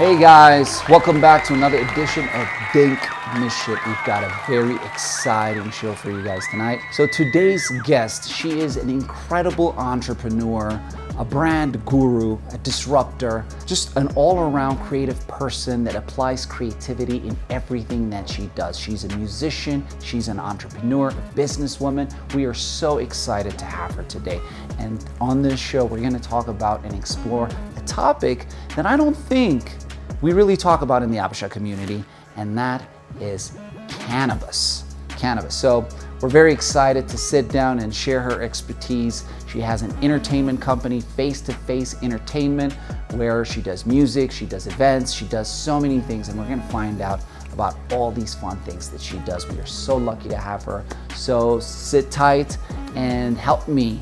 Hey guys, welcome back to another edition of DinkMisship. We've got a very exciting show for you guys tonight. So today's guest, she is an incredible entrepreneur, a brand guru, a disruptor, just an all-around creative person that applies creativity in everything that she does. She's a musician, she's an entrepreneur, a businesswoman. We are so excited to have her today. And on this show, we're gonna talk about and explore a topic that I don't think we really talk about in the Abasha community, and that is cannabis. So we're very excited to sit down and share her expertise. She has an entertainment company, Face2Face Entertainment, where she does music, she does events, she does so many things, and we're gonna find out about all these fun things that she does. We are so lucky to have her. So sit tight and help me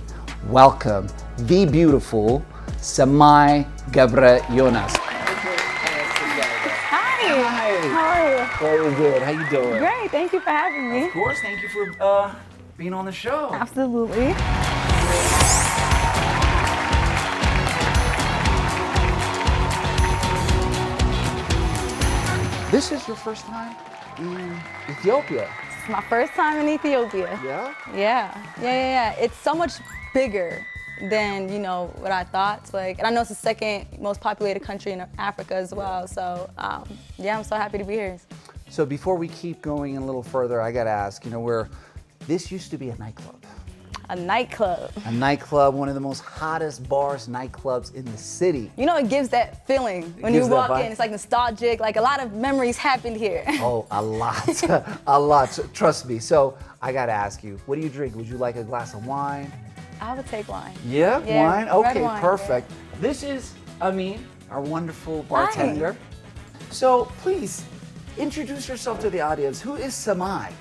welcome the beautiful Semii Gebre Jonas. Very good. How you doing? Great. Thank you for having me. Of course. Thank you for being on the show. Absolutely. This is your first time in Ethiopia. It's my first time in Ethiopia. Yeah? Yeah. It's so much bigger than, what I thought. And I know it's the second most populated country in Africa as well. So, I'm so happy to be here. So before we keep going a little further, I gotta ask, this used to be a nightclub. A nightclub. A nightclub, one of the most hottest bars, nightclubs in the city. It gives that feeling when you walk in. It's like nostalgic, like a lot of memories happened here. Oh, a lot, a lot, trust me. So I gotta ask you, what do you drink? Would you like a glass of wine? I would take wine. Yeah, wine? Okay, red wine, perfect. Yeah. This is Amin, our wonderful bartender. Hi. So please, introduce yourself to the audience. Who is Semii?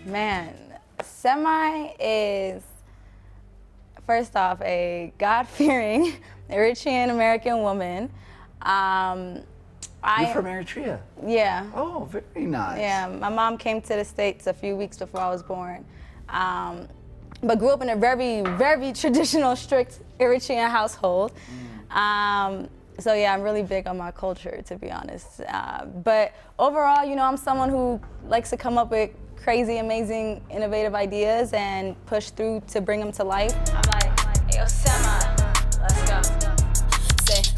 Man, Semii is, first off, a God-fearing Eritrean American woman. You're from Eritrea? Yeah. Oh, very nice. Yeah, my mom came to the States a few weeks before I was born. But grew up in a very, very traditional, strict Eritrean household. So yeah, I'm really big on my culture, to be honest. But overall, I'm someone who likes to come up with crazy, amazing, innovative ideas and push through to bring them to life. I'm like, yo, Semii, let's go.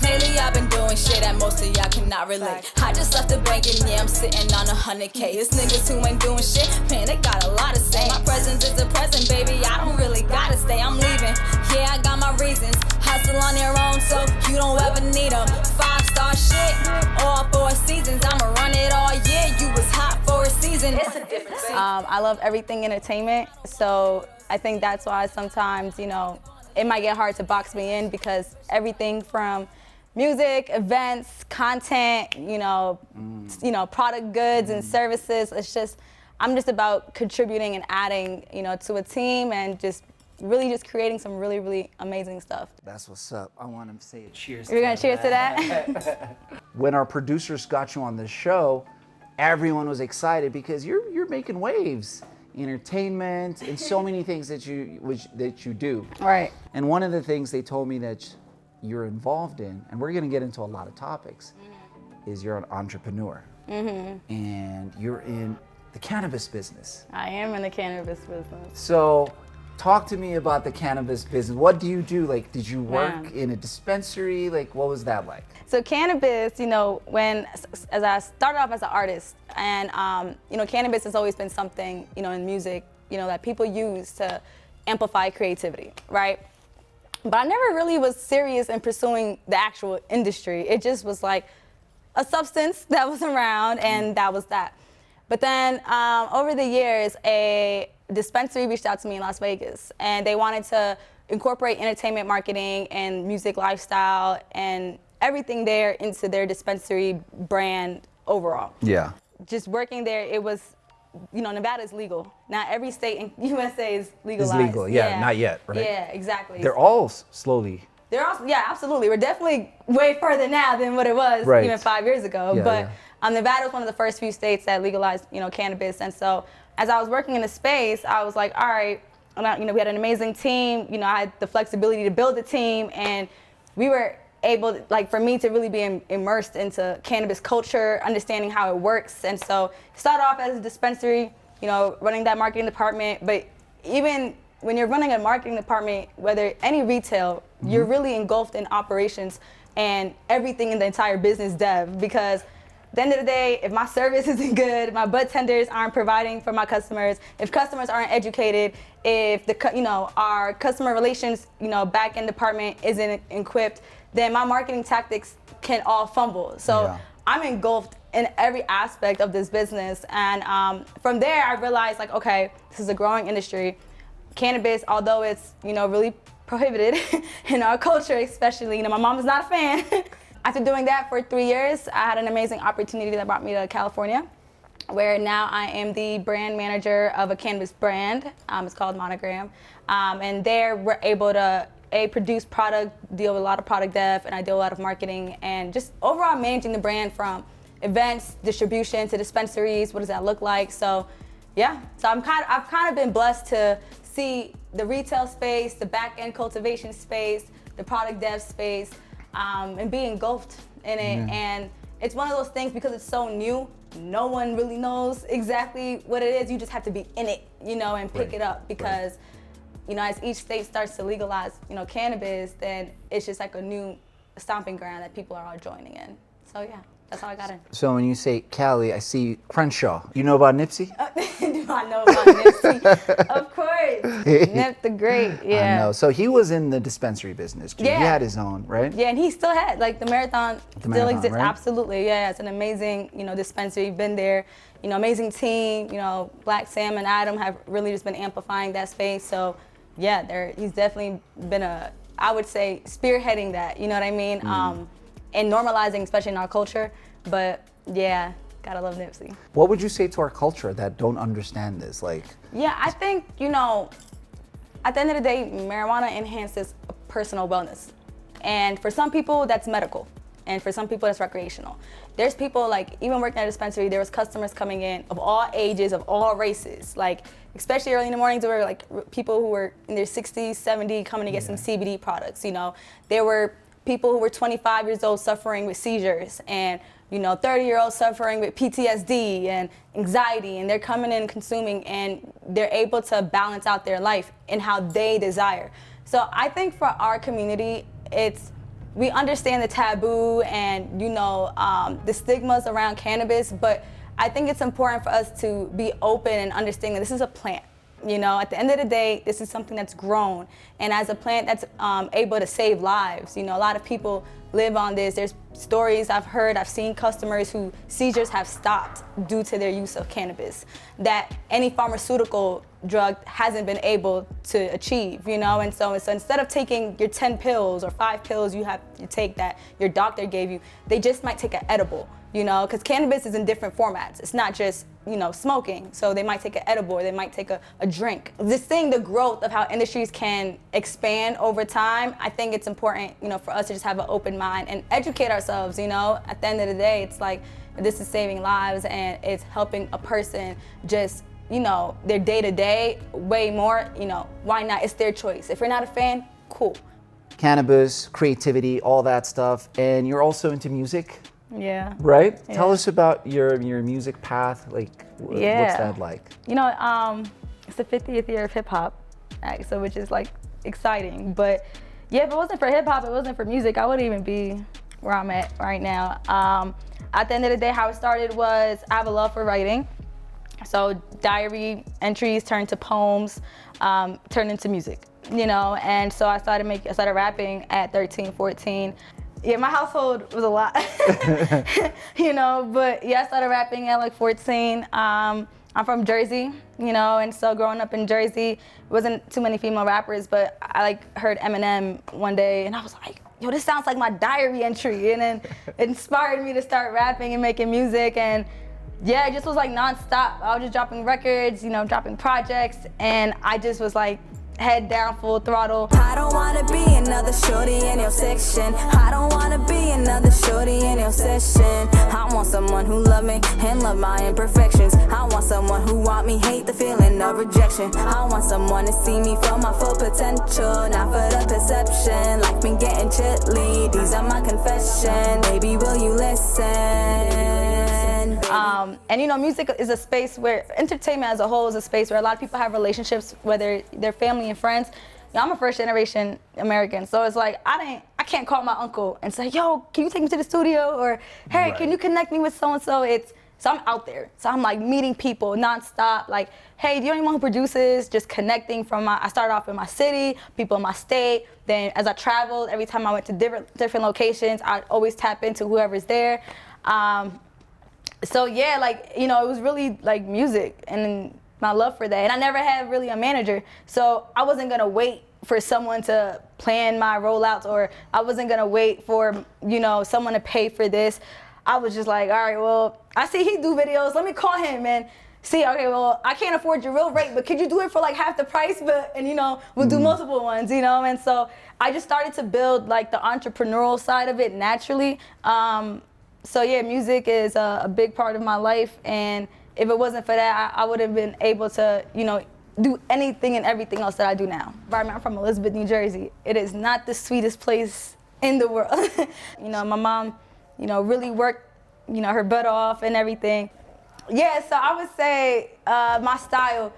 Lately I've been doing shit that most of y'all cannot relate. I just left the bank and I'm sitting on 100K. It's niggas who ain't doing shit, man, they got a lot to say. My presence is a present, baby, I don't really gotta stay, I'm leaving. Yeah, I got my reasons, hustle on your own, so you don't ever need them. 5-star shit, all 4 seasons, I'ma run it all year. You was hot for a season, it's a different season. I love everything entertainment, so I think that's why sometimes, it might get hard to box me in because everything from music, events, content, product goods and services. I'm just about contributing and adding, to a team and just creating some really, really amazing stuff. That's what's up. I want to say a cheers. You're gonna cheers to that? When our producers got you on the show, everyone was excited because you're making waves, entertainment, and so many things that you do. Right. And one of the things they told me that you're involved in, and we're gonna get into a lot of topics, is you're an entrepreneur. And you're in the cannabis business. I am in the cannabis business. So talk to me about the cannabis business. What do you do? Did you work in a dispensary? What was that like? So cannabis, as I started off as an artist, and cannabis has always been something, in music, that people use to amplify creativity, right? But I never really was serious in pursuing the actual industry. It just was like a substance that was around, and that was that. But then over the years, a dispensary reached out to me in Las Vegas, and they wanted to incorporate entertainment marketing and music lifestyle and everything there into their dispensary brand overall. Yeah. Just working there, it was, Nevada is legal. Not every state in USA is legalized. It's legal, yeah, not yet, right? Yeah, exactly. They're all slowly. Yeah, absolutely. We're definitely way further now than what it was even 5 years ago. Nevada was one of the first few states that legalized, cannabis. And so as I was working in the space, I was like, all right, we had an amazing team. I had the flexibility to build a team, and we were able, like for me to really be immersed into cannabis culture, understanding how it works. And so started off as a dispensary, you know, running that marketing department. But even when you're running a marketing department, whether any retail, you're really engulfed in operations and everything in the entire business dev, because at the end of the day, if my service isn't good, my bud tenders aren't providing for my customers, if customers aren't educated, if our customer relations, back end department isn't equipped, then my marketing tactics can all fumble. So I'm engulfed in every aspect of this business. And from there, I realized like, okay, this is a growing industry. Cannabis, although it's, really prohibited in our culture, especially, my mom is not a fan. After doing that for 3 years, I had an amazing opportunity that brought me to California, where now I am the brand manager of a cannabis brand. It's called Monogram. And there we're able to produce product, deal with a lot of product dev, and I do a lot of marketing and just overall managing the brand from events, distribution to dispensaries. What does that look like? So yeah, so I've kind of been blessed to see the retail space, the back end cultivation space, the product dev space, and be engulfed in it. And it's one of those things, because it's so new, no one really knows exactly what it is. You just have to be in it, and pick it up, because as each state starts to legalize, cannabis, then it's just like a new stomping ground that people are all joining in. So yeah, that's how I got in. So when you say Cali, I see Crenshaw. You know about Nipsey? Do I know about Nipsey? Of course. Nip the Great, yeah. I know. So he was in the dispensary business too. Yeah. He had his own, right? Yeah, and he still had, like, the Marathon still exists, right? Absolutely. Yeah, it's an amazing, dispensary. Been there, amazing team. Black Sam and Adam have really just been amplifying that space. So yeah, he's definitely been I would say, spearheading that, you know what I mean? And normalizing, especially in our culture. But yeah, gotta love Nipsey. What would you say to our culture that don't understand this? Yeah, I think, at the end of the day, marijuana enhances personal wellness. And for some people, that's medical. And for some people, that's recreational. There's people, like, even working at a dispensary, there was customers coming in of all ages, of all races. Like, especially early in the mornings, there were, like, people who were in their 60s, 70s, coming to get some CBD products, There were people who were 25 years old suffering with seizures, and 30-year-olds suffering with PTSD and anxiety, and they're coming in consuming, and they're able to balance out their life in how they desire. So I think for our community, we understand the taboo and the stigmas around cannabis, but I think it's important for us to be open and understand that this is a plant. At the end of the day, this is something that's grown, and as a plant that's able to save lives. A lot of people live on this. There's stories I've heard, I've seen customers who seizures have stopped due to their use of cannabis, that any pharmaceutical drug hasn't been able to achieve, And so instead of taking your 10 pills or 5 pills you take that your doctor gave you, they just might take an edible, because cannabis is in different formats. It's not just, smoking. So they might take an edible, or they might take a drink. Just seeing the growth of how industries can expand over time, I think it's important, for us to just have an open mind and educate ourselves, At the end of the day, it's like, this is saving lives and it's helping a person just, their day-to-day way more, why not? It's their choice. If you're not a fan, cool. Cannabis, creativity, all that stuff. And you're also into music? Yeah. Right? Yeah. Tell us about your music path. What's that like? It's the 50th year of hip hop, so which is like exciting. But yeah, if it wasn't for hip hop, it wasn't for music, I wouldn't even be where I'm at right now. At the end of the day, how it started was I have a love for writing. So diary entries turned to poems, turned into music, and so I started rapping at 13, 14. Yeah, my household was a lot, but yeah, I started rapping at like 14. I'm from Jersey, and so growing up in Jersey, it wasn't too many female rappers, but I heard Eminem one day and I was like, yo, this sounds like my diary entry. And then it inspired me to start rapping and making music. And yeah, it just was like nonstop. I was just dropping records, dropping projects. And I just was like, head down, full throttle. I don't wanna be another shorty in your section. I don't wanna be another shorty in your session. I want someone who love me and love my imperfections. I want someone who want me, hate the feeling of rejection. I want someone to see me for my full potential, not for the perception. Life been getting chilly, these are my confession. Baby, will you listen? And you know, music is a space where entertainment as a whole is a space where a lot of people have relationships, whether they're family and friends. You know, I'm a first generation American, so it's like I can't call my uncle and say, yo, can you take me to the studio? Or hey, can you connect me with so and so? So I'm out there. So I'm like meeting people nonstop. Like, hey, do you know anyone who produces? Just connecting I started off in my city, people in my state. Then as I traveled, every time I went to different locations, I'd always tap into whoever's there. So yeah, like, you know, it was really like music and my love for that. And I never had really a manager. So I wasn't gonna wait for someone to plan my rollouts, or I wasn't gonna wait for, you know, someone to pay for this. I was just like, all right, well, I see he do videos. Let me call him and see, okay, well, I can't afford your real rate, but could you do it for like half the price? And you know, we'll do multiple ones, you know? And so I just started to build like the entrepreneurial side of it naturally. So yeah, music is a big part of my life, and if it wasn't for that, I would have been able to, you know, do anything and everything else that I do now. I'm from Elizabeth, New Jersey. It is not the sweetest place in the world. You know, my mom, you know, really worked, you know, her butt off and everything. Yeah, so I would say my style,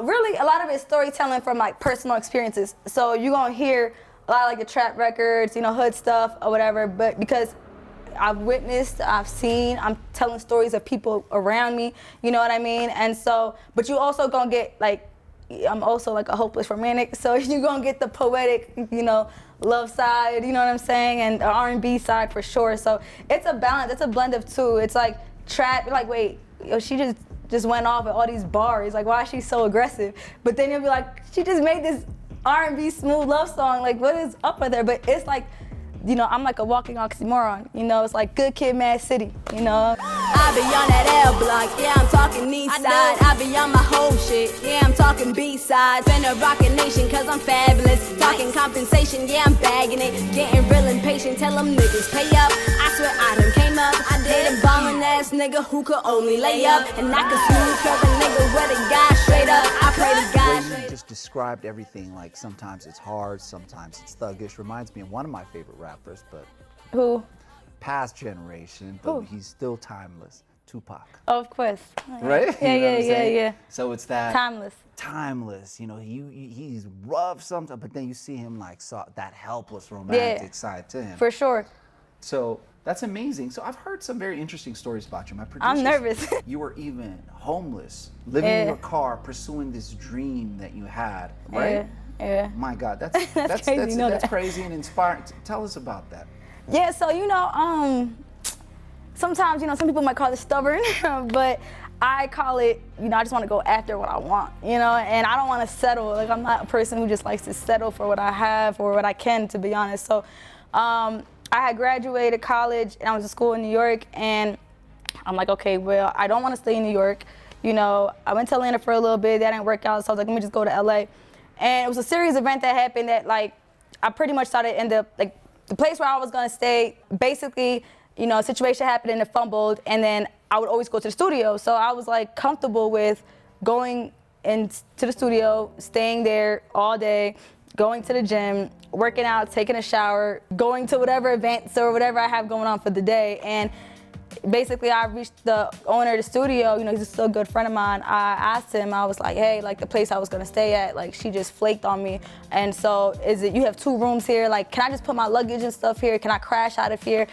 really a lot of it is storytelling from like personal experiences. So you're gonna hear a lot of like the trap records, you know, hood stuff or whatever, but because I've witnessed, I've seen, I'm telling stories of people around me, you know what I mean? And so, but you also gonna get like, I'm also like a hopeless romantic, so you're gonna get the poetic, you know, love side, you know what I'm saying? And the R&B side for sure. So it's a balance, it's a blend of two. It's like trap, you're like, wait, yo, she just went off at all these bars, like why is she so aggressive? But then you'll be like, she just made this R&B smooth love song, like what is up with her? But it's like, you know, I'm like a walking oxymoron. You know, it's like good kid, mad city, you know? I be on that L block, yeah, I'm talking east side. I be on my whole shit, yeah, I'm talking B-sides. Been a rockin' nation, cause I'm fabulous. Talking compensation, yeah, I'm bagging it. Getting real impatient, tell them niggas pay up. I swear I done came up. I did a ballin' ass nigga who could only lay up. And I could smooth curve a nigga with a guy straight up. I pray to God. You just described everything, like sometimes it's hard, sometimes it's thuggish. Reminds me of one of my favorite rappers, but Who? past generation, but he's still timeless. Tupac. Oh, of course. Right? Yeah, You know what I'm yeah. saying? So it's that Timeless. you know, he's rough sometimes, but then you see him like that helpless romantic side to him. For sure. So that's amazing. So I've heard some very interesting stories about you. My producers, I'm nervous. You were even homeless, living in your car, pursuing this dream that you had, right? Yeah. My God, that's crazy, that's crazy and inspiring. Tell us about that. Yeah, so you know, sometimes, you know, some people might call it stubborn, but I call it, you know, I just want to go after what I want, you know, and I don't want to settle. Like, I'm not a person who just likes to settle for what I have or what I can, to be honest. So I had graduated college and I was in school in New York, and I'm like, okay, well, I don't want to stay in New York. You know, I went to Atlanta for a little bit, that didn't work out, so I was like, let me just go to LA. And it was a series event that happened that, like, I pretty much started in the place where I was gonna stay. Basically, you know, a situation happened and it fumbled, and then I would always go to the studio. So I was like comfortable with going into the studio, staying there all day, going to the gym, working out, taking a shower, going to whatever events or whatever I have going on for the day. And basically, I reached the owner of the studio, you know, he's a still good friend of mine. I asked him, I was like, hey, like the place I was gonna stay at, like she just flaked on me. And so you have 2 rooms here, like can I just put my luggage and stuff here? Can I crash out of here?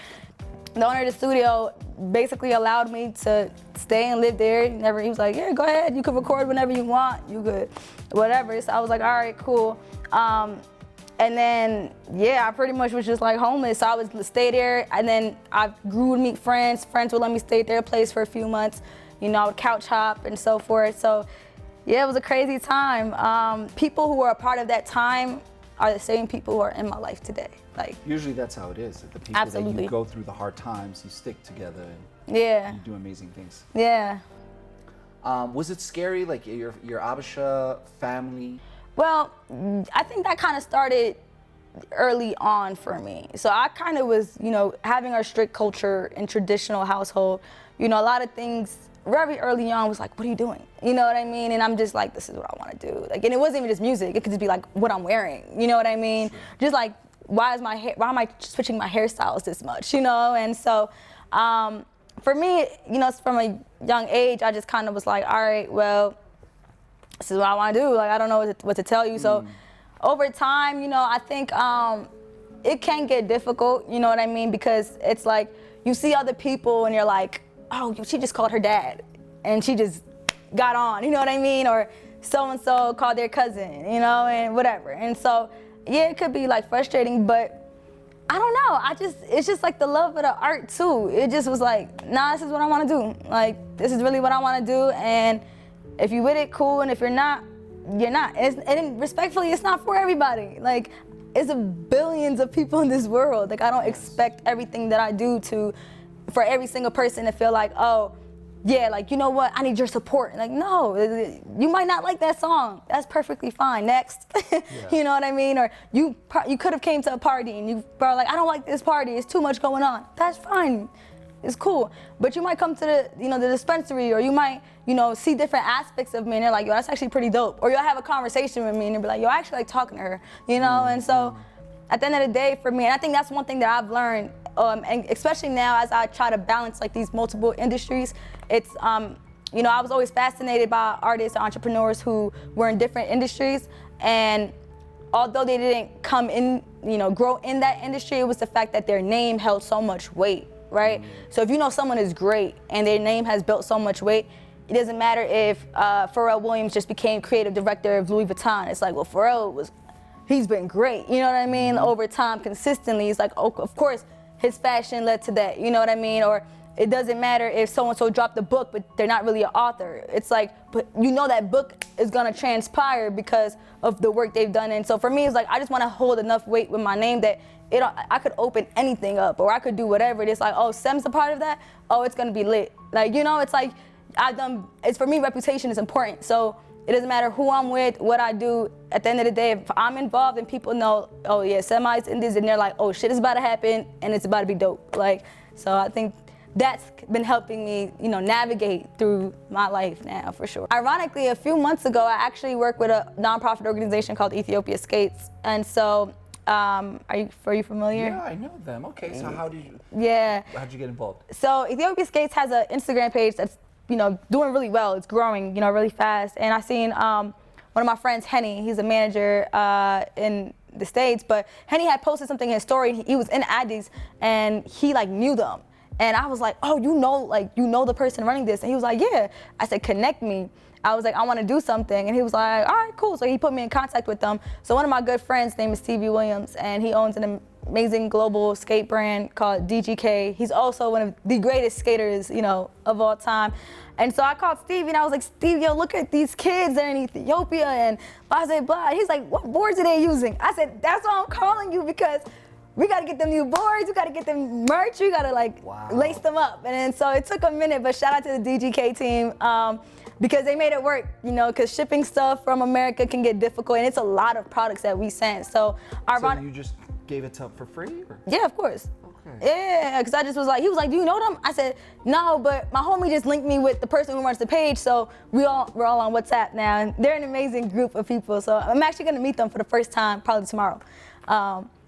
The owner of the studio basically allowed me to stay and live there. He was like, yeah, go ahead, you can record whenever you want, you could, whatever. So I was like, all right, cool. And then, yeah, I pretty much was just like homeless. So I would stay there, and then I grew to meet friends. Friends would let me stay at their place for a few months. You know, I would couch hop and so forth. So, yeah, it was a crazy time. People who were a part of that time are the same people who are in my life today. Like, usually that's how it is. The people that you go through the hard times, you stick together and you do amazing things. Yeah. Was it scary, like your Abisha family? Well, I think that kind of started early on for me. So I kind of was, you know, having our strict culture and traditional household, you know, a lot of things very early on was like, what are you doing? You know what I mean? And I'm just like, this is what I want to do. Like, and it wasn't even just music. It could just be like what I'm wearing. You know what I mean? Just like, why am I switching my hairstyles this much? You know? And so, for me, you know, from a young age, I just kind of was like, all right, well, this is what I want to do. Like, I don't know what to tell you. So over time, you know, I think it can get difficult, you know what I mean? Because it's like, you see other people and you're like, oh, she just called her dad and she just got on, you know what I mean? Or so-and-so called their cousin, you know, and whatever. And so, yeah, it could be like frustrating, but I don't know. It's just like the love of the art too. It just was like, nah, this is what I want to do. Like, this is really what I want to do. And if you with it, cool. And if you're not, you're not. And respectfully, it's not for everybody. Like, it's billions of people in this world. Like, I don't expect everything that I do for every single person to feel like, oh, yeah, like, you know what, I need your support. Like, no, you might not like that song. That's perfectly fine. Next. You know what I mean? Or you could have came to a party and you were like, I don't like this party. It's too much going on. That's fine. It's cool. But you might come to the dispensary, or you might, you know, see different aspects of me and they're like, yo, that's actually pretty dope. Or you'll have a conversation with me and they'll be like, yo, I actually like talking to her, you know? And so at the end of the day, for me, and I think that's one thing that I've learned, and especially now as I try to balance like these multiple industries, it's, you know, I was always fascinated by artists and entrepreneurs who were in different industries, and although they didn't come in, you know, grow in that industry, it was the fact that their name held so much weight, right? So if you know someone is great and their name has built so much weight, it doesn't matter if Pharrell Williams just became creative director of Louis Vuitton. It's like, well, he's been great, you know what I mean? Over time, consistently, it's like, oh, of course, his fashion led to that, you know what I mean? Or it doesn't matter if so-and-so dropped a book, but they're not really an author. It's like, but you know that book is gonna transpire because of the work they've done. And so for me, it's like, I just wanna hold enough weight with my name that I could open anything up, or I could do whatever. It's like, oh, Sem's a part of that? Oh, it's gonna be lit. Like, you know, it's like, it's for me, reputation is important. So it doesn't matter who I'm with, what I do. At the end of the day, if I'm involved and people know, oh yeah, Semii's in this, and they're like, oh shit is about to happen and it's about to be dope. Like, so I think that's been helping me, you know, navigate through my life now, for sure. Ironically, a few months ago, I actually worked with a nonprofit organization called Ethiopia Skates. And so, are you familiar? Yeah, I know them. Okay, so how'd you get involved? So Ethiopia Skates has an Instagram page that's, you know, doing really well. It's growing, you know, really fast. And I seen one of my friends, Henny, he's a manager in the States, but Henny had posted something in his story. He was in Addis and he like knew them. And I was like, oh, you know the person running this? And he was like, yeah. I said, connect me. I was like, I want to do something. And he was like, all right, cool. So he put me in contact with them. So one of my good friends' name is Stevie Williams, and he owns an amazing global skate brand called DGK. He's also one of the greatest skaters, you know, of all time. And so I called Stevie and I was like, Steve, yo, look at these kids, they're in Ethiopia and blah, blah, blah. He's like, what boards are they using? I said, that's why I'm calling you, because we gotta get them new boards, we gotta get them merch, we gotta like lace them up. And then so it took a minute, but shout out to the DGK team, because they made it work, you know, because shipping stuff from America can get difficult, and it's a lot of products that we sent. So you just gave it to him for free? Or? Yeah, of course. Okay. Yeah, because I just was like, he was like, do you know them? I said, no, but my homie just linked me with the person who runs the page, so we're all on WhatsApp now, and they're an amazing group of people. So I'm actually gonna meet them for the first time, probably tomorrow.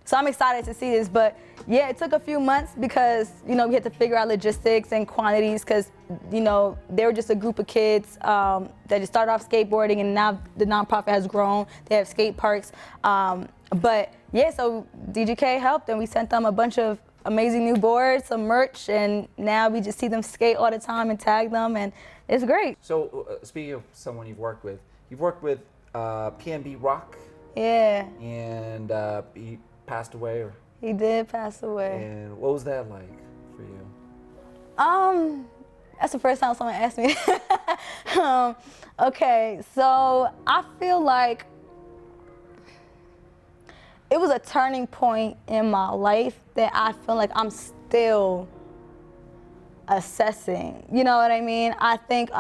So I'm excited to see this, but yeah, it took a few months because, you know, we had to figure out logistics and quantities because, you know, they were just a group of kids that just started off skateboarding, and now the nonprofit has grown. They have skate parks. But yeah, so DGK helped, and we sent them a bunch of amazing new boards, some merch, and now we just see them skate all the time and tag them, and it's great. So speaking of someone you've worked with PNB Rock. Yeah. And he passed away, or? He did pass away. And what was that like for you? That's the first time someone asked me. Okay, so I feel like it was a turning point in my life that I feel like I'm still assessing. You know what I mean? I think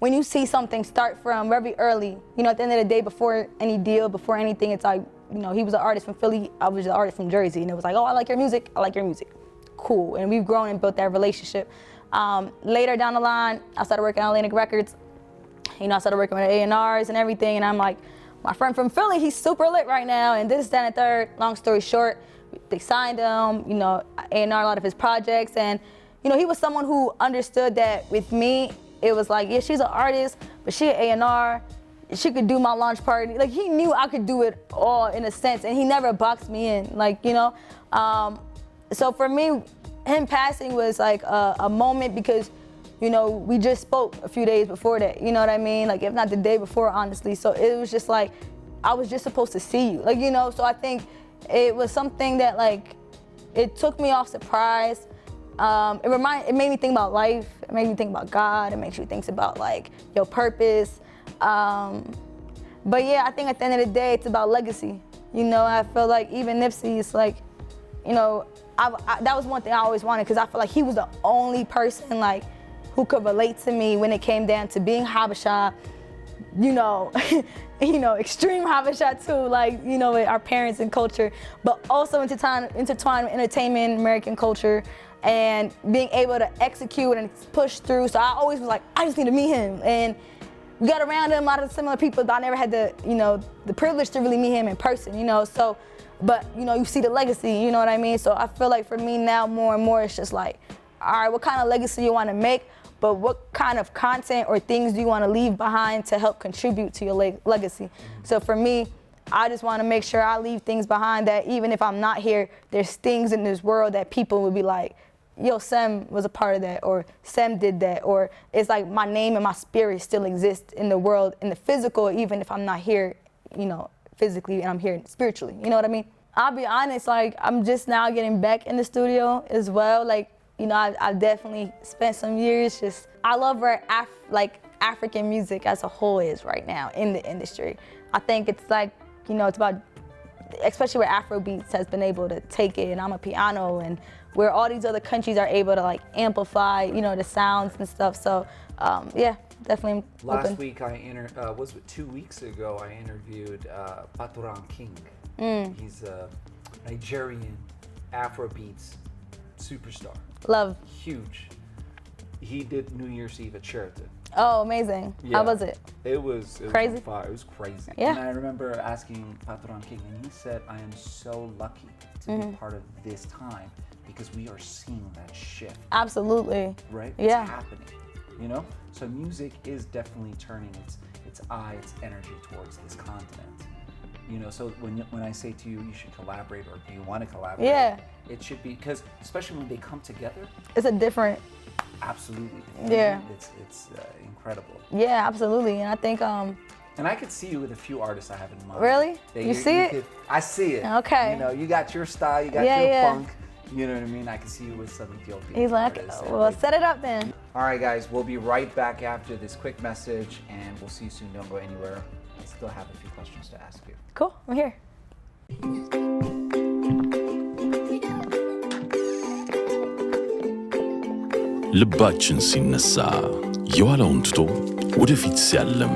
when you see something start from very early, you know, at the end of the day, before any deal, before anything, it's like, you know, he was an artist from Philly, I was an artist from Jersey, and it was like, oh, I like your music, cool. And we've grown and built that relationship. Later down the line, I started working at Atlantic Records. You know, I started working with A&Rs and everything, and I'm like, my friend from Philly, he's super lit right now, and this, that, and the third. Long story short, they signed him, you know, A&R a lot of his projects, and, you know, he was someone who understood that with me, it was like, yeah, she's an artist, but she an A&R, she could do my launch party. Like, he knew I could do it all in a sense, and he never boxed me in, like, you know. So for me, him passing was like a moment because, you know, we just spoke a few days before that, you know what I mean? Like, if not the day before, honestly. So it was just like, I was just supposed to see you, like, you know? So I think it was something that, like, it took me off surprise. It made me think about life. It made me think about God. It makes you think about, like, your purpose. But yeah, I think at the end of the day, it's about legacy. You know, I feel like even Nipsey is like, you know, that was one thing I always wanted, because I feel like he was the only person, like, who could relate to me when it came down to being Habesha, you know, extreme Habesha too, like, you know, with our parents and culture, but also intertwined with entertainment, American culture, and being able to execute and push through. So I always was like, I just need to meet him. And we got around him, a lot of similar people, but I never had the, you know, the privilege to really meet him in person, you know, so, but, you know, you see the legacy, you know what I mean? So I feel like for me now, more and more, it's just like, all right, what kind of legacy you want to make, but what kind of content or things do you want to leave behind to help contribute to your legacy? So for me, I just want to make sure I leave things behind that even if I'm not here, there's things in this world that people would be like, yo, Sem was a part of that, or Sem did that, or it's like my name and my spirit still exists in the world, in the physical, even if I'm not here, you know, physically, and I'm here spiritually, you know what I mean? I'll be honest, like, I'm just now getting back in the studio as well. Like, you know, I've definitely spent some years just, I love where African music as a whole is right now in the industry. I think it's like, you know, it's about, especially where Afrobeats has been able to take it, and I'm a piano, and where all these other countries are able to, like, amplify, you know, the sounds and stuff. So, yeah, definitely Last week, was it 2 weeks ago, I interviewed Paturan King. He's a Nigerian Afrobeats superstar. Love. Huge. He did New Year's Eve at Sheraton. Oh, amazing. Yeah. How was it? It was crazy. On fire. It was crazy. Yeah. And I remember asking Paturan King, and he said, I am so lucky to be part of this time because we are seeing that shift. Absolutely. Right? Yeah. It's happening. You know? So music is definitely turning its energy towards this continent. You know, so when I say to you, you should collaborate, or do you want to collaborate? Yeah. It should be, because especially when they come together. It's a different. Absolutely. Yeah. It's incredible. Yeah, absolutely. And I think. And I could see you with a few artists I have in mind. Really? You see it? I see it. Okay. You know, you got your style, you got your funk. You know what I mean? I can see you with some Ethiopian He's like, artists. well, set it up then. All right, guys, we'll be right back after this quick message, and we'll see you soon. Don't go anywhere. I still have a few questions to ask you. Cool, I'm here. ልባችን ሲነሳ የዋለውን ትቶ ወደፊት ሲያለም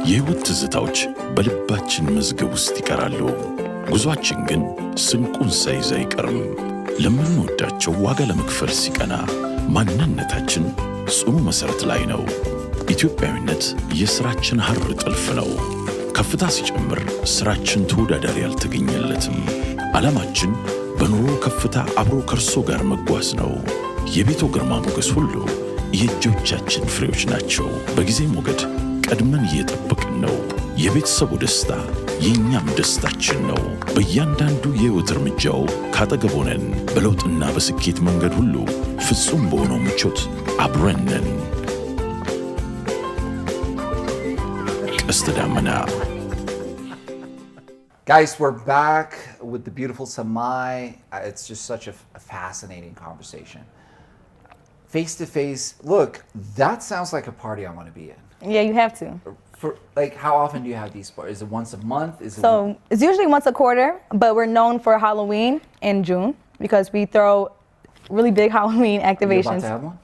የህይወት ትዝታዎች በልባችን መዝገብ ውስጥ ይቀራሉ። ጉዟችን ግን ስንቁን ሳይዝ አይቀርም። ለምንወዳቸው ዋጋ ለመክፈል ሲቀና ማንነታችን ጽኑ መሰረት ላይ ነው። ኢትዮጵያዊነት የሥራችን ሐር ጥልፍ ነው። ከፍታ ሲጨምር ሥራችን ተወዳዳሪ ያልተገኘለትም። ዓላማችን በኑሮ ከፍታ አብሮ ከርሶ ጋር መጓዝ ነው። የቤቶ ግርማ ሞገስ ሁሉ የእጆቻችን ፍሬዎች ናቸው። በጊዜ ሞገድ ቀድመን እየጠበቅን ነው። የቤተሰቡ ደስታ የእኛም ደስታችን ነው። በእያንዳንዱ የሕይወት እርምጃው ካጠገብ ሆነን በለውጥና በስኬት መንገድ ሁሉ ፍጹም በሆነው ምቾት አብረን ነን። ቀስተ ደመና። Guys, we're back with the beautiful Semii. It's just such a fascinating conversation. Face-to-face, look, that sounds like a party I want to be in. Yeah, you have to. For like, how often do you have these parties? Is it once a month? It's usually once a quarter, but we're known for Halloween in June because we throw really big Halloween activations. You're about to have one?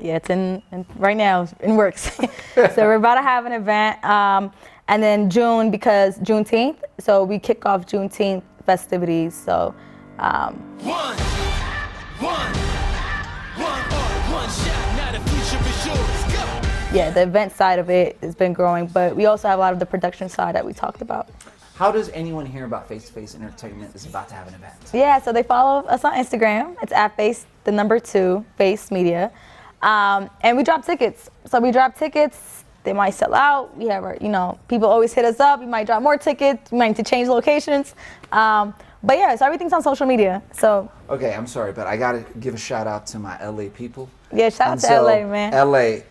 Yeah, it's in right now in works. So we're about to have an event, and then June, because Juneteenth, so we kick off Juneteenth festivities. So. One shot, now the future is yours. Go. Yeah, the event side of it has been growing, but we also have a lot of the production side that we talked about. How does anyone hear about Face2Face Entertainment is about to have an event? Yeah, so they follow us on Instagram. It's at Face Media. And we drop tickets. So we drop tickets, they might sell out. We have our, people always hit us up. We might drop more tickets. We might need to change locations. But yeah, so everything's on social media. So. Okay, I'm sorry, but I gotta give a shout out to my LA people. Yeah, shout out to LA, man. LA,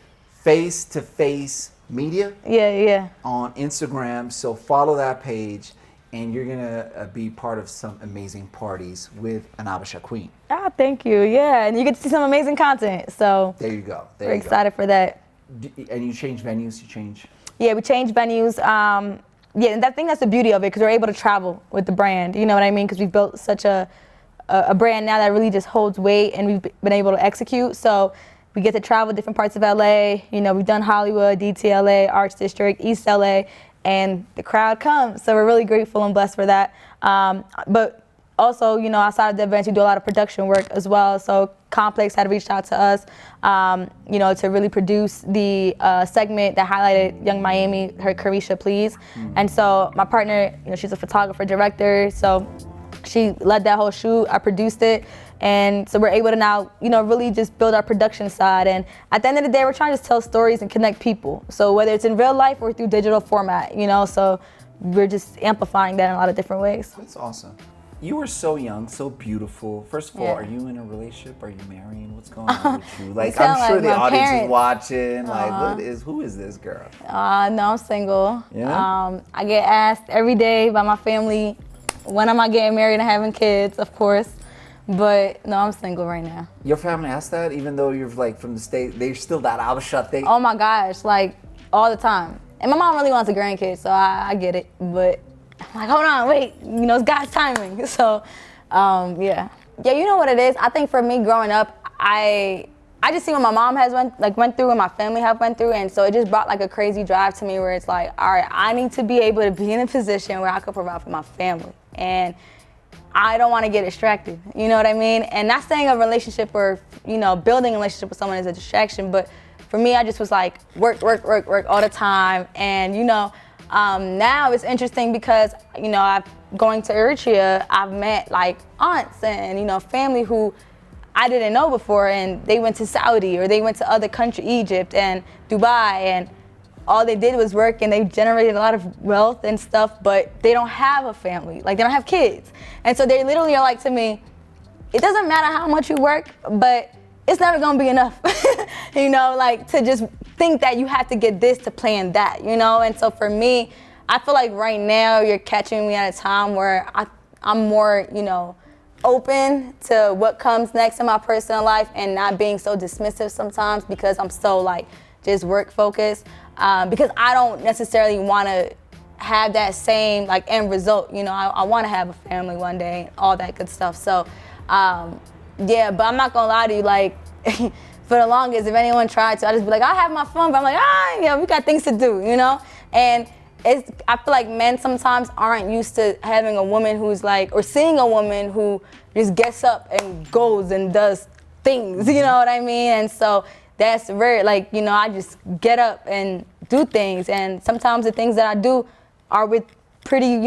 Face2Face Media. Yeah. On Instagram, so follow that page, and you're gonna be part of some amazing parties with an Abasha Queen. Ah, thank you. Yeah, and you get to see some amazing content. So there you go. We're excited for that. And you change venues. Yeah, we change venues. Yeah, and I think that's the beauty of it, because we're able to travel with the brand. You know what I mean? Because we've built such a brand now that really just holds weight, and we've been able to execute. So we get to travel different parts of LA. We've done Hollywood, DTLA, Arts District, East LA, and the crowd comes. So we're really grateful and blessed for that. But also, outside of the events, we do a lot of production work as well. So Complex had reached out to us, to really produce the segment that highlighted Young Miami, her Carisha Please. And so my partner, she's a photographer, director, so she led that whole shoot. I produced it. And so we're able to now, really just build our production side. And at the end of the day, we're trying to just tell stories and connect people. So whether it's in real life or through digital format, so we're just amplifying that in a lot of different ways. That's awesome. You are so young, so beautiful. First of all, are you in a relationship? Are you married? What's going on with you? I'm sure the audience is watching. Who is this girl? No, I'm single. Yeah? I get asked every day by my family, when am I getting married and having kids, of course. But no, I'm single right now. Your family asks that, even though you're from the state, they're still that Abasha thing? Oh my gosh, all the time. And my mom really wants a grandkid, so I get it. But I'm like, hold on, wait, it's God's timing. So, yeah. Yeah, you know what it is? I think for me growing up, I just see what my mom has went through and my family have went through. And so it just brought a crazy drive to me where it's like, all right, I need to be able to be in a position where I can provide for my family. And I don't want to get distracted, you know what I mean? And not saying a relationship or, building a relationship with someone is a distraction, but for me, I just was like, work all the time. And, now it's interesting because, I'm going to Eritrea, I've met aunts and, family who I didn't know before, and they went to Saudi or they went to other countries, Egypt and Dubai, and all they did was work, and they generated a lot of wealth and stuff, but they don't have a family, they don't have kids. And so they literally are like to me, it doesn't matter how much you work, but it's never gonna be enough, to just think that you have to get this to plan that, And so for me, I feel like right now you're catching me at a time where I'm more, open to what comes next in my personal life and not being so dismissive sometimes because I'm so just work focused. Because I don't necessarily want to have that same end result. I want to have a family one day, all that good stuff. So, yeah, but I'm not gonna lie to you. For the longest, if anyone tried to, I just be like, I have my fun, but I'm like, we got things to do, And I feel like men sometimes aren't used to having a woman who's or seeing a woman who just gets up and goes and does things. You know what I mean? And so that's rare. I just get up and do things. And sometimes the things that I do are with pretty,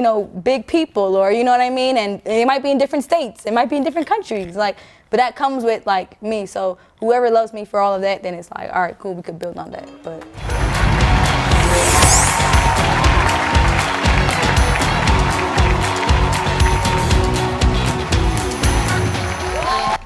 big people, or you know what I mean? And it might be in different states. It might be in different countries. But that comes with me. So whoever loves me for all of that, then it's all right, cool, we could build on that. But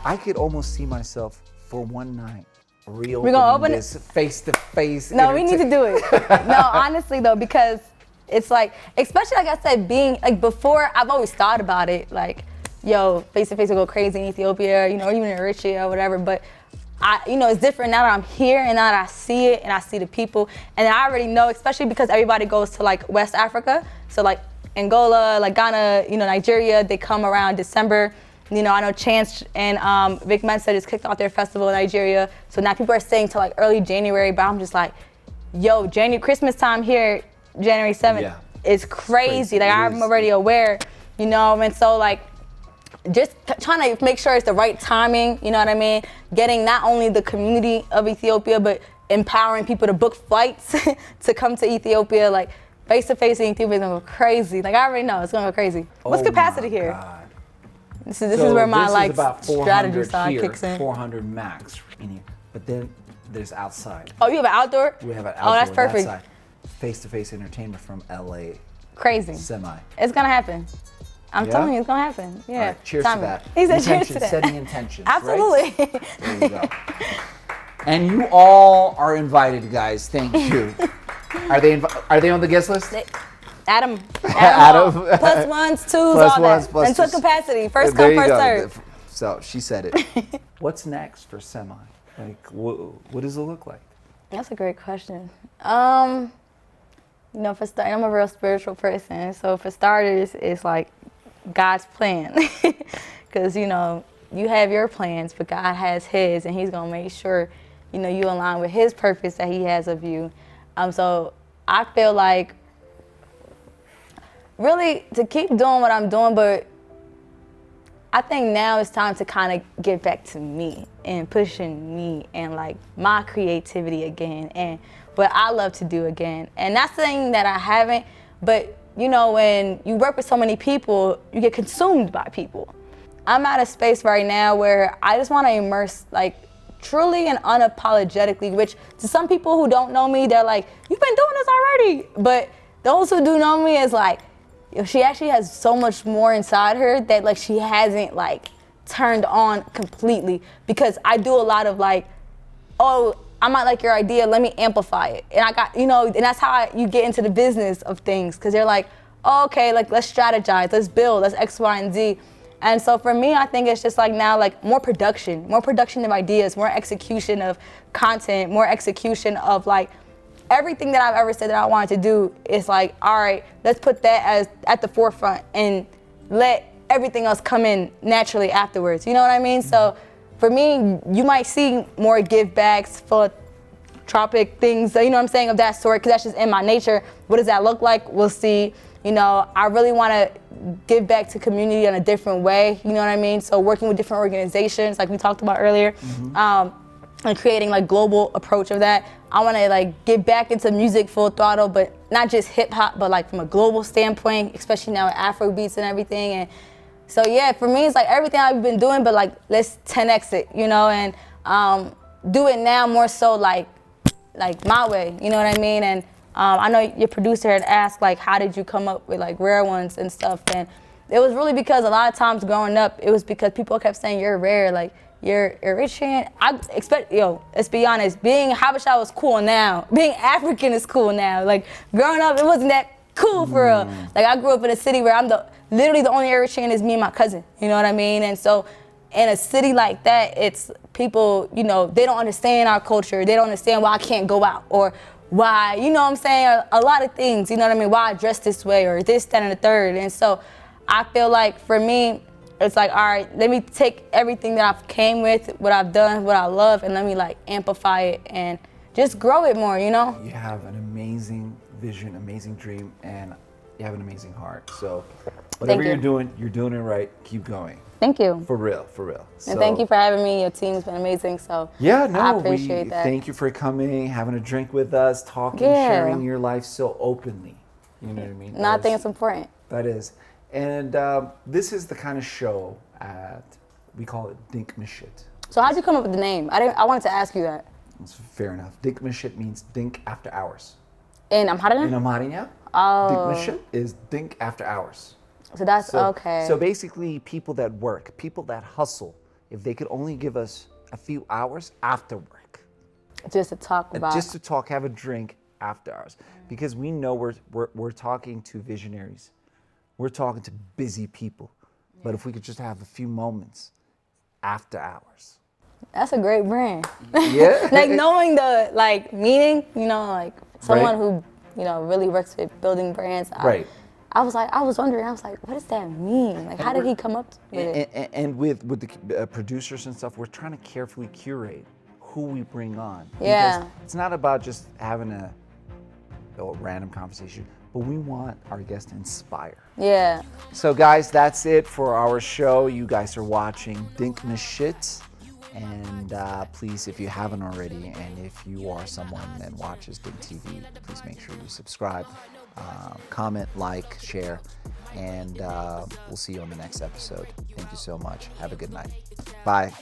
I could almost see myself for one night we're gonna open this face-to-face. No, we need to do it. No, honestly though, because it's especially I said, being before, I've always thought about it, face-to-face will go crazy in Ethiopia, or even in Eritrea or whatever, but it's different now that I'm here and now that I see it and I see the people, and I already know, especially because everybody goes to West Africa, so Angola, Ghana, Nigeria, they come around December. You know, I know Chance and Vic Mensa just kicked off their festival in Nigeria. So now people are staying till like early January, but I'm just like, yo, Christmas time here, January 7th is crazy. Like I'm already aware, you know, and so like, just trying to make sure it's the right timing, you know what I mean? Getting not only the community of Ethiopia, but empowering people to book flights to come to Ethiopia. Like face-to-face in Ethiopia is gonna go crazy. Like I already know it's gonna go crazy. What's capacity here? God. This is where my like strategy here, side kicks in. 400 max in here, but then there's outside. Oh, you have an outdoor? We have an outdoor. Oh, that's perfect. That face-to-face entertainment from LA. Crazy. Semii. It's gonna happen. I'm telling you, it's gonna happen. Yeah. All right, cheers to that. He said cheers to that. Setting intentions. Absolutely. Right? There you go. And you all are invited, guys. Thank you. Are they on the guest list? Adam. Adam. Plus ones, twos, Plus all ones, that. plus Until twos. capacity. First There come, you first go. serve. So she said it. What's next for Semii? Like, what does it look like? That's a great question. You know, for starters, I'm a real spiritual person. So for starters, it's like God's plan. Because, you know, you have your plans, but God has his, and he's going to make sure, you know, you align with his purpose that he has of you. So I feel like really to keep doing what I'm doing, but I think now it's time to kind of get back to me and pushing me and like my creativity again and what I love to do again. And that's the thing that I haven't, but you know, when you work with so many people, you get consumed by people. I'm at a space right now where I just want to immerse like truly and unapologetically, which to some people who don't know me, they're like, you've been doing this already. But those who do know me is like, she actually has so much more inside her that like she hasn't like turned on completely, because I do a lot of like, oh, I might like your idea, let me amplify it. And I got, you know, and that's how you get into the business of things, because they're like, oh, okay, like let's strategize, let's build, let's X, Y, and Z. And so for me, I think it's just like now like more production of ideas, more execution of content, more execution of like everything that I've ever said that I wanted to do is like, all right, let's put that as at the forefront and let everything else come in naturally afterwards. You know what I mean? So for me, you might see more give backs, philanthropic things, you know what I'm saying, of that sort, because that's just in my nature. What does that look like? We'll see. You know, I really want to give back to community in a different way. You know what I mean? So working with different organizations, like we talked about earlier, and creating like global approach of that. I want to like get back into music full throttle, but not just hip hop, but like from a global standpoint, especially now with Afro beats and everything. And so yeah, for me, it's like everything I've been doing, but like let's 10x it, you know, and do it now more so like my way, you know what I mean? And I know your producer had asked like, how did you come up with like rare ones and stuff? And it was really because a lot of times growing up, it was because people kept saying you're rare, like you're Eritrean. I expect, let's be honest, being Habesha was cool now. Being African is cool now. Like growing up, it wasn't that cool for real. Like I grew up in a city where I'm literally the only Eritrean is me and my cousin, you know what I mean? And so in a city like that, it's people, you know, they don't understand our culture. They don't understand why I can't go out or why, you know what I'm saying? A lot of things, you know what I mean? Why I dress this way or this, that, and the third. And so I feel like for me, it's like, all right, let me take everything that I've came with, what I've done, what I love, and let me like amplify it and just grow it more, you know? You have an amazing vision, amazing dream, and you have an amazing heart. So whatever you're doing it right. Keep going. Thank you. For real, for real. And thank you for having me. Your team's been amazing, so yeah, no, I appreciate that. Thank you for coming, having a drink with us, talking, sharing your life so openly. You know what I mean? No, I think it's important. That is. And this is the kind of show we call it DinkMishit. So how'd you come up with the name? I wanted to ask you that. That's fair enough. DinkMishit means Dink After Hours. In Amharic? In Amharic, DinkMishit is Dink After Hours. So that's okay. So basically, people that work, people that hustle, if they could only give us a few hours after work. Just to talk about. Just to talk, have a drink after hours. Because we know we're talking to visionaries. We're talking to busy people. But if we could just have a few moments after hours. That's a great brand. Yeah. Like knowing the like meaning, you know, like someone who, you know, really works with building brands. Right. I was wondering, what does that mean? Like, how did he come up with it? And with the producers and stuff, we're trying to carefully curate who we bring on. Yeah. Because it's not about just having a random conversation, but we want our guests to inspire. Yeah. So guys, that's it for our show. You guys are watching DinkMishit. And please, if you haven't already, and if you are someone that watches DinkTv, please make sure you subscribe, comment, like, share, and we'll see you on the next episode. Thank you so much. Have a good night. Bye.